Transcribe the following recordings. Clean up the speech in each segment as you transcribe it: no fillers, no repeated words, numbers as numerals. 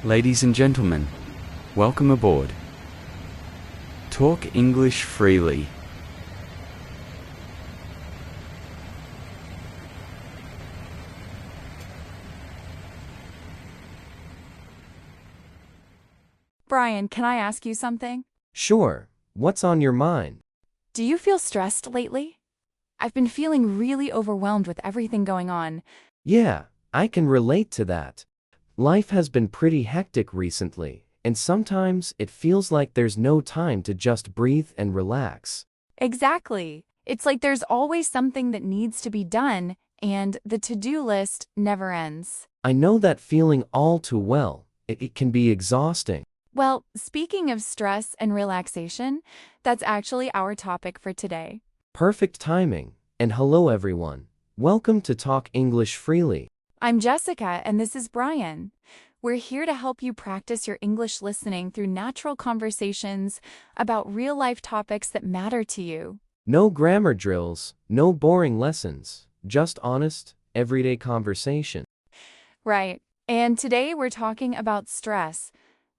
Ladies and gentlemen, welcome aboard. Talk English freely. Brian, can I ask you something? Sure. What's on your mind? Do you feel stressed lately? I've been feeling really overwhelmed with everything going on. Yeah, I can relate to that. Life has been pretty hectic recently, and sometimes it feels like there's no time to just breathe and relax. Exactly. It's like there's always something that needs to be done, and the to-do list never ends. I know that feeling all too well. It can be exhausting. Well, speaking of stress and relaxation, that's actually our topic for today. Perfect timing. And hello everyone. Welcome to Talk English Freely. I'm Jessica, and this is Brian. We're here to help you practice your English listening through natural conversations about real-life topics that matter to you. No grammar drills, no boring lessons, just honest, everyday conversation. Right. And today we're talking about stress,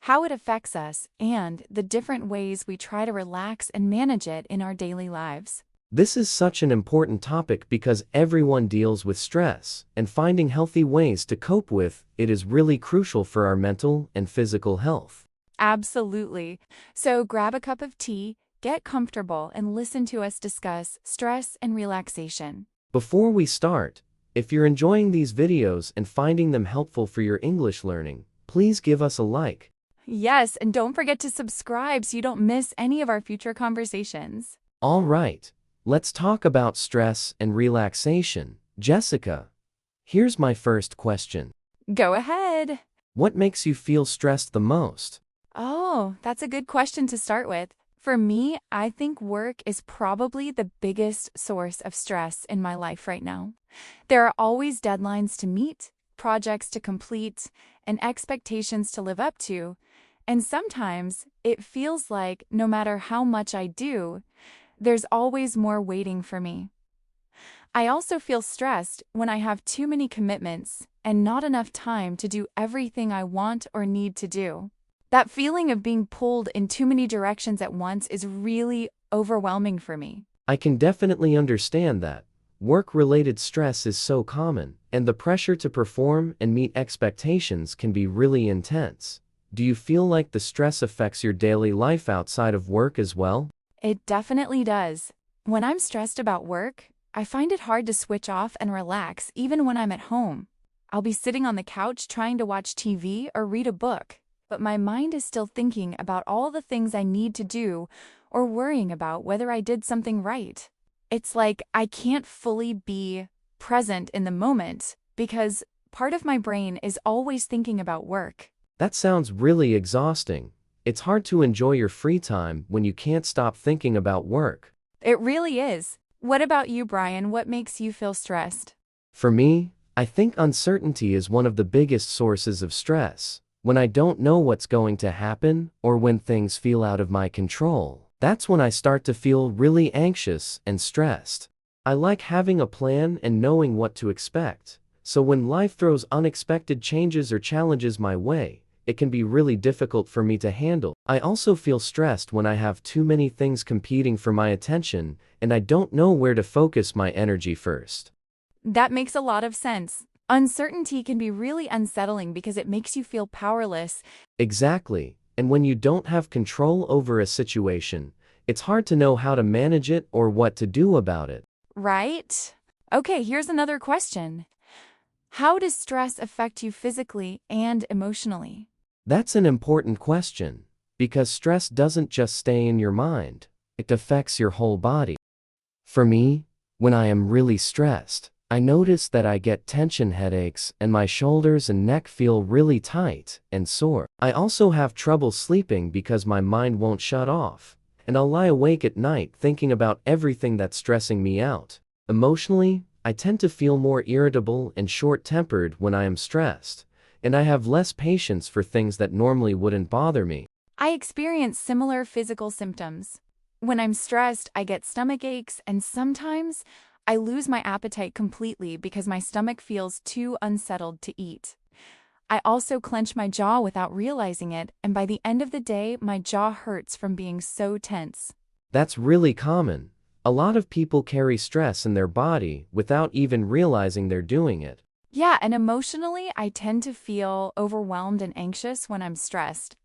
how it affects us, and the different ways we try to relax and manage it in our daily lives. This is such an important topic because everyone deals with stress, and finding healthy ways to cope with it is really crucial for our mental and physical health. Absolutely. So grab a cup of tea, get comfortable, and listen to us discuss stress and relaxation. Before we start, if you're enjoying these videos and finding them helpful for your English learning, please give us a like. Yes, and don't forget to subscribe so you don't miss any of our future conversations. All right, let's talk about stress and relaxation. Jessica, here's my first question. Go ahead. What makes you feel stressed the most? Oh, that's a good question to start with. For me, I think work is probably the biggest source of stress in my life right now. There are always deadlines to meet, projects to complete, and expectations to live up to. And sometimes it feels like no matter how much I do, there's always more waiting for me. I also feel stressed when I have too many commitments and not enough time to do everything I want or need to do. That feeling of being pulled in too many directions at once is really overwhelming for me. I can definitely understand that. Work-related stress is so common, and the pressure to perform and meet expectations can be really intense. Do you feel like the stress affects your daily life outside of work as well? It definitely does. When I'm stressed about work, I find it hard to switch off and relax even when I'm at home. I'll be sitting on the couch trying to watch TV or read a book, but my mind is still thinking about all the things I need to do or worrying about whether I did something right. It's like I can't fully be present in the moment because part of my brain is always thinking about work. That sounds really exhausting. It's hard to enjoy your free time when you can't stop thinking about work. It really is. What about you, Brian? What makes you feel stressed? For me, I think uncertainty is one of the biggest sources of stress. When I don't know what's going to happen or when things feel out of my control, that's when I start to feel really anxious and stressed. I like having a plan and knowing what to expect. So when life throws unexpected changes or challenges my way, it can be really difficult for me to handle. I also feel stressed when I have too many things competing for my attention and I don't know where to focus my energy first. That makes a lot of sense. Uncertainty can be really unsettling because it makes you feel powerless. Exactly. And when you don't have control over a situation, it's hard to know how to manage it or what to do about it. Right? Okay, here's another question. How does stress affect you physically and emotionally? That's an important question, because stress doesn't just stay in your mind, it affects your whole body. For me, when I am really stressed, I notice that I get tension headaches and my shoulders and neck feel really tight and sore. I also have trouble sleeping because my mind won't shut off, and I'll lie awake at night thinking about everything that's stressing me out. Emotionally, I tend to feel more irritable and short-tempered when I am stressed, and I have less patience for things that normally wouldn't bother me. I experience similar physical symptoms. When I'm stressed, I get stomach aches, and sometimes I lose my appetite completely because my stomach feels too unsettled to eat. I also clench my jaw without realizing it, and by the end of the day, my jaw hurts from being so tense. That's really common. A lot of people carry stress in their body without even realizing they're doing it. Yeah, and emotionally, I tend to feel overwhelmed and anxious when I'm stressed.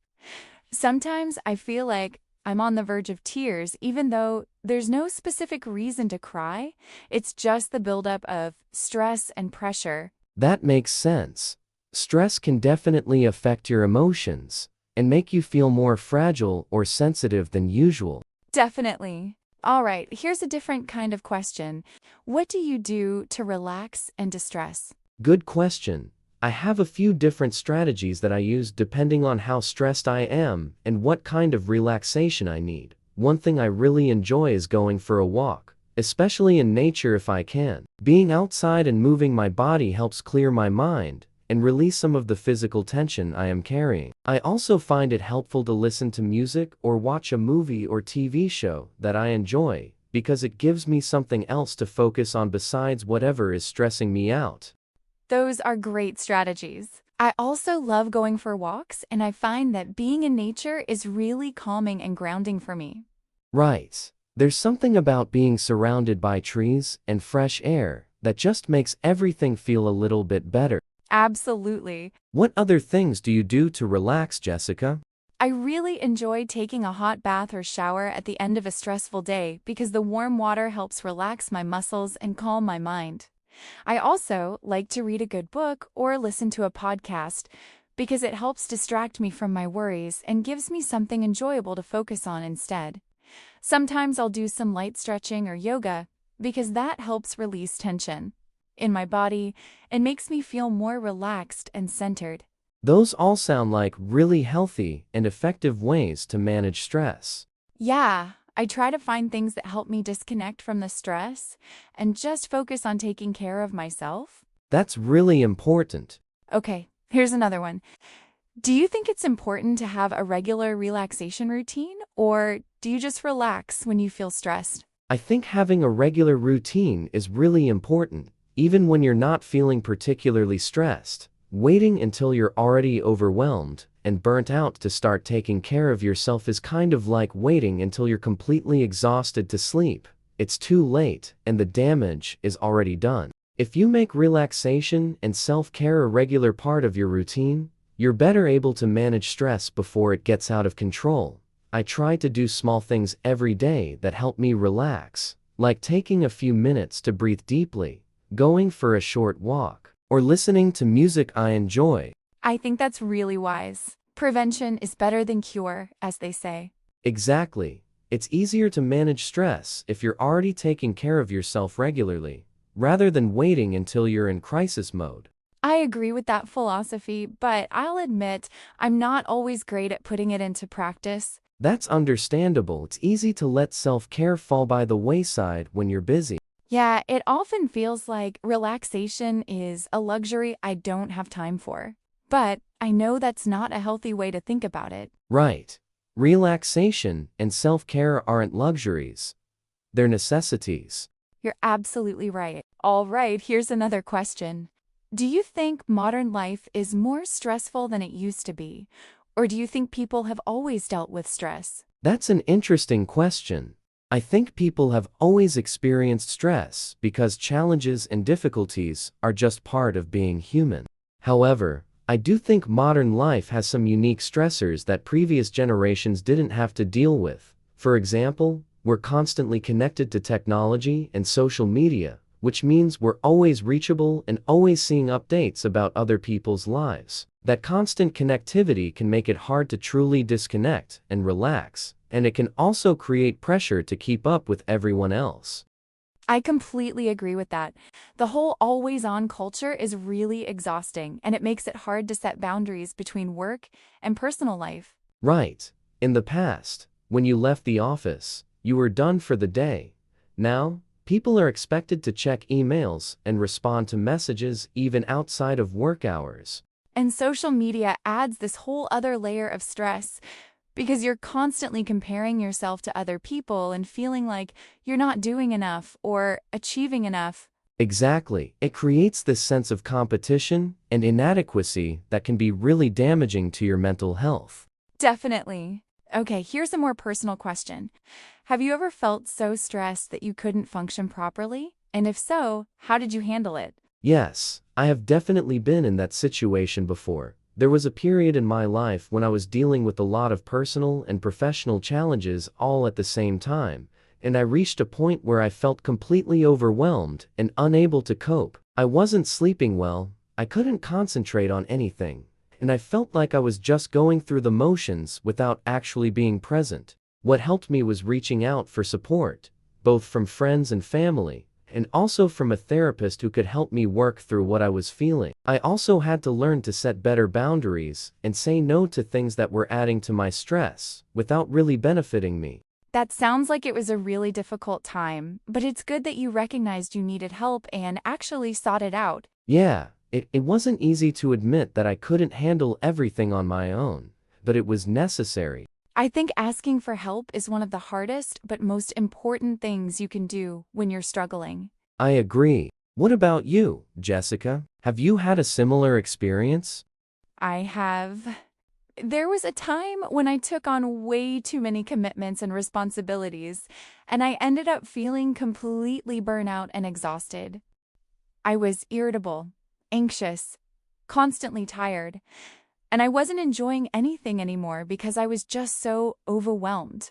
Sometimes I feel like I'm on the verge of tears, even though there's no specific reason to cry. It's just the buildup of stress and pressure. That makes sense. Stress can definitely affect your emotions and make you feel more fragile or sensitive than usual. Definitely. All right, here's a different kind of question. What do you do to relax and distress? Good question. I have a few different strategies that I use depending on how stressed I am and what kind of relaxation I need. One thing I really enjoy is going for a walk, especially in nature if I can. Being outside and moving my body helps clear my mind and release some of the physical tension I am carrying. I also find it helpful to listen to music or watch a movie or TV show that I enjoy because it gives me something else to focus on besides whatever is stressing me out. Those are great strategies. I also love going for walks, and I find that being in nature is really calming and grounding for me. Right. There's something about being surrounded by trees and fresh air that just makes everything feel a little bit better. Absolutely. What other things do you do to relax, Jessica? I really enjoy taking a hot bath or shower at the end of a stressful day because the warm water helps relax my muscles and calm my mind. I also like to read a good book or listen to a podcast because it helps distract me from my worries and gives me something enjoyable to focus on instead. Sometimes I'll do some light stretching or yoga because that helps release tension in my body and makes me feel more relaxed and centered. Those all sound like really healthy and effective ways to manage stress. Yeah, I try to find things that help me disconnect from the stress and just focus on taking care of myself. That's really important. Okay, here's another one. Do you think it's important to have a regular relaxation routine, or do you just relax when you feel stressed? I think having a regular routine is really important, even when you're not feeling particularly stressed. Waiting until you're already overwhelmed and burnt out to start taking care of yourself is kind of like waiting until you're completely exhausted to sleep. It's too late, and the damage is already done. If you make relaxation and self-care a regular part of your routine, you're better able to manage stress before it gets out of control. I try to do small things every day that help me relax, like taking a few minutes to breathe deeply, going for a short walk, or listening to music I enjoy. I think that's really wise. Prevention is better than cure, as they say. Exactly. It's easier to manage stress if you're already taking care of yourself regularly, rather than waiting until you're in crisis mode. I agree with that philosophy, but I'll admit I'm not always great at putting it into practice. That's understandable. It's easy to let self-care fall by the wayside when you're busy. Yeah, it often feels like relaxation is a luxury I don't have time for. But I know that's not a healthy way to think about it. Right. Relaxation and self-care aren't luxuries. They're necessities. You're absolutely right. All right, here's another question. Do you think modern life is more stressful than it used to be? Or do you think people have always dealt with stress? That's an interesting question. I think people have always experienced stress because challenges and difficulties are just part of being human. However, I do think modern life has some unique stressors that previous generations didn't have to deal with. For example, we're constantly connected to technology and social media, which means we're always reachable and always seeing updates about other people's lives. That constant connectivity can make it hard to truly disconnect and relax, and it can also create pressure to keep up with everyone else. I completely agree with that. The whole always-on culture is really exhausting, and it makes it hard to set boundaries between work and personal life. Right. In the past, when you left the office, you were done for the day. Now, people are expected to check emails and respond to messages even outside of work hours. And social media adds this whole other layer of stress because you're constantly comparing yourself to other people and feeling like you're not doing enough or achieving enough. Exactly. It creates this sense of competition and inadequacy that can be really damaging to your mental health. Definitely. Okay, here's a more personal question. Have you ever felt so stressed that you couldn't function properly? And if so, how did you handle it? Yes, I have definitely been in that situation before. There was a period in my life when I was dealing with a lot of personal and professional challenges all at the same time, and I reached a point where I felt completely overwhelmed and unable to cope. I wasn't sleeping well, I couldn't concentrate on anything, and I felt like I was just going through the motions without actually being present. What helped me was reaching out for support, both from friends and family, and also from a therapist who could help me work through what I was feeling. I also had to learn to set better boundaries and say no to things that were adding to my stress without really benefiting me. That sounds like it was a really difficult time, but it's good that you recognized you needed help and actually sought it out. Yeah, it wasn't easy to admit that I couldn't handle everything on my own, but it was necessary. I think asking for help is one of the hardest but most important things you can do when you're struggling. I agree. What about you, Jessica? Have you had a similar experience? I have. There was a time when I took on way too many commitments and responsibilities, and I ended up feeling completely burnout and exhausted. I was irritable, anxious, constantly tired, and I wasn't enjoying anything anymore because I was just so overwhelmed.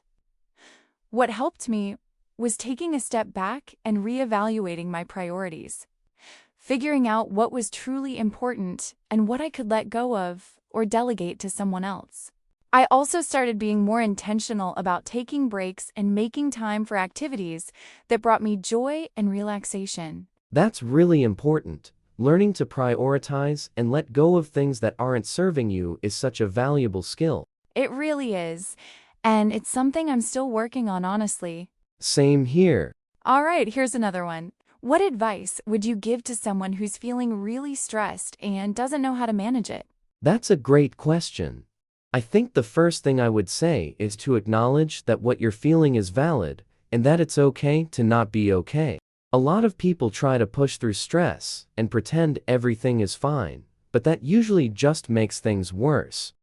What helped me was taking a step back and reevaluating my priorities, figuring out what was truly important and what I could let go of or delegate to someone else. I also started being more intentional about taking breaks and making time for activities that brought me joy and relaxation. That's really important. Learning to prioritize and let go of things that aren't serving you is such a valuable skill. It really is, and it's something I'm still working on, honestly. Same here. All right, here's another one. What advice would you give to someone who's feeling really stressed and doesn't know how to manage it? That's a great question. I think the first thing I would say is to acknowledge that what you're feeling is valid and that it's okay to not be okay. A lot of people try to push through stress and pretend everything is fine, but that usually just makes things worse.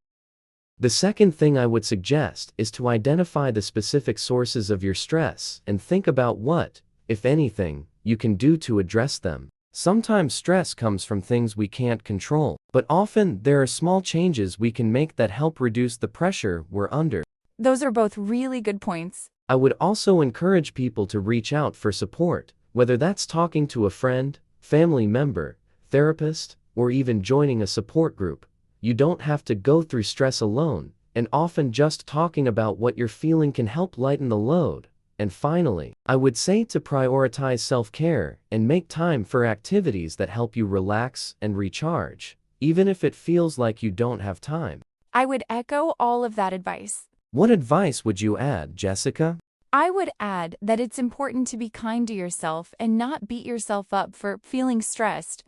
The second thing I would suggest is to identify the specific sources of your stress and think about what, if anything, you can do to address them. Sometimes stress comes from things we can't control, but often there are small changes we can make that help reduce the pressure we're under. Those are both really good points. I would also encourage people to reach out for support, whether that's talking to a friend, family member, therapist, or even joining a support group. You don't have to go through stress alone, and often just talking about what you're feeling can help lighten the load. And finally, I would say to prioritize self-care and make time for activities that help you relax and recharge, even if it feels like you don't have time. I would echo all of that advice. What advice would you add, Jessica? I would add that it's important to be kind to yourself and not beat yourself up for feeling stressed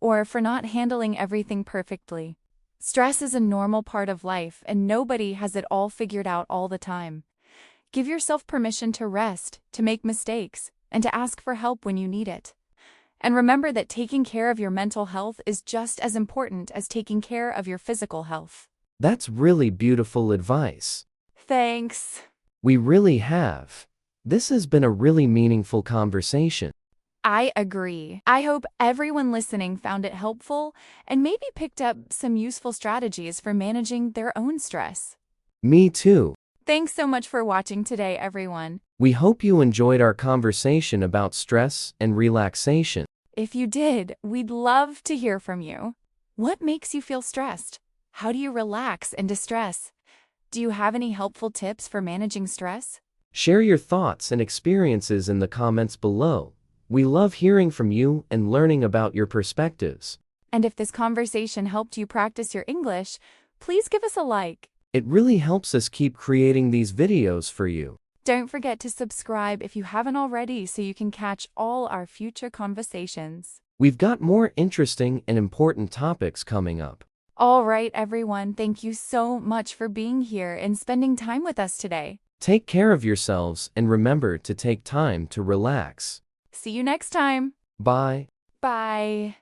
or for not handling everything perfectly. Stress is a normal part of life, and nobody has it all figured out all the time. Give yourself permission to rest, to make mistakes, and to ask for help when you need it. And remember that taking care of your mental health is just as important as taking care of your physical health. That's really beautiful advice. Thanks. We really have. This has been a really meaningful conversation. I agree. I hope everyone listening found it helpful and maybe picked up some useful strategies for managing their own stress. Me too. Thanks so much for watching today, everyone. We hope you enjoyed our conversation about stress and relaxation. If you did, we'd love to hear from you. What makes you feel stressed? How do you relax and distress? Do you have any helpful tips for managing stress? Share your thoughts and experiences in the comments below. We love hearing from you and learning about your perspectives. And if this conversation helped you practice your English, please give us a like. It really helps us keep creating these videos for you. Don't forget to subscribe if you haven't already so you can catch all our future conversations. We've got more interesting and important topics coming up. All right, everyone, thank you so much for being here and spending time with us today. Take care of yourselves and remember to take time to relax. See you next time. Bye. Bye.